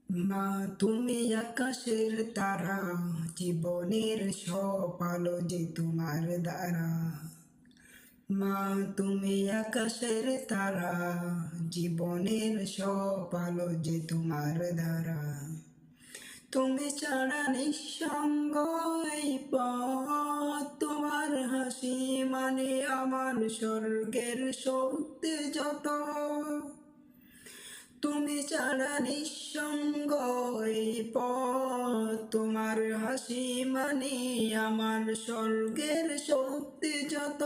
মা তুমি আকাশের তারা, জীবনের সব আলো যে তোমার দ্বারা। মা তুমি আকাশের তারা, জীবনের সব আলো যে তোমার দ্বারা। তুমি ছাড়া নিঃসঙ্গ এই পথ, তোমার হাসি মানে আমার স্বর্গের শক্তি যত। তুমি ছাড়া নিঃসঙ্গ এই পথ, তোমার হাসি মানে আমার স্বর্গের শক্তি যত।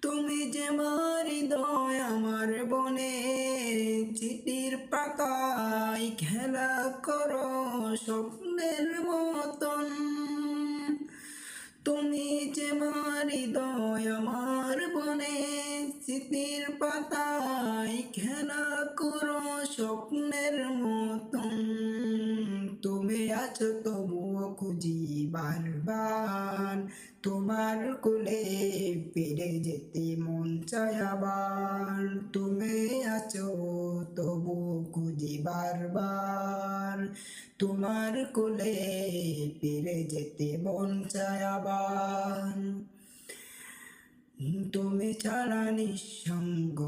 তুমি যে আমার হৃদয় আমার বনে, চিঠির পাতায় খেলা করো স্বপ্নের মতন। তুমি যে আমার হৃদয় আমার বনে, চিঠির পাতায় খেলা করো স্বপ্নের মতন। তুমি আছো তবুও খুঁজি বারবার, তোমার কোলে ফিরে যেতে মন চায় আবার। তুমি আছো তবুও খুঁজি বারবার, তোমার কোলে ফিরে যেতে মন চায় আবার। তুমি ছাড়া নিঃসঙ্গ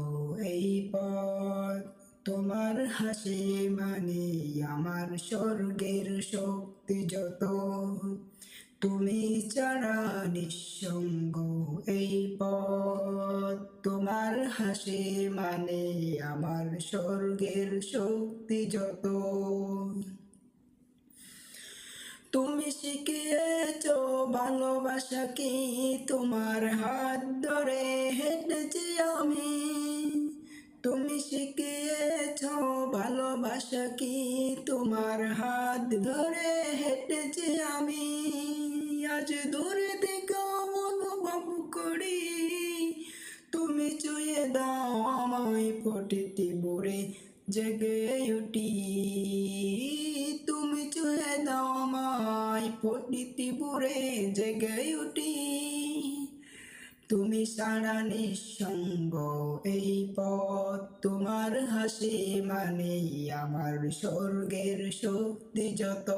এই পথ, তোমার হাসি মানে আমার স্বর্গের শক্তি যত। তুমি ছাড়া নিঃসঙ্গ এই পথ, তোমার হাসি মানে আমার স্বর্গের শক্তি যত। তুমি শিখিয়েছো ভালোবাসা কি, তোমার হাত ধরে হেঁটেছি আমি। তুমি শিখিয়েছো ভালোবাসা কি, তোমার হাত ধরে হেঁটেছি আমি। আজ দূরে থেকে অনুভব করি, তুমি ছুঁয়ে দাও আমায় প্রতিটি ভোরে জেগে উঠি। তুমি ছুঁয়ে দাও আমায় প্রতিটি ভোরে জেগে উঠি। তুমি ছাড়া নিঃসঙ্গ এই পথ, তোমার হাসি মানে আমার স্বর্গের শক্তি যত।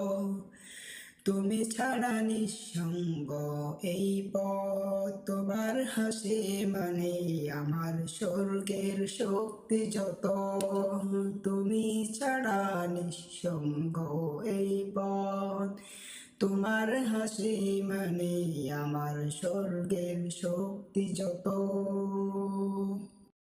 তুমি ছাড়া নিঃসঙ্গ এই পথ, তোমার হাসি মানে আমার স্বর্গের শক্তি যত। তুমি ছাড়া নিঃসঙ্গ এই পথ, তোমার হাসি মানে আমার স্বর্গের শক্তি যত।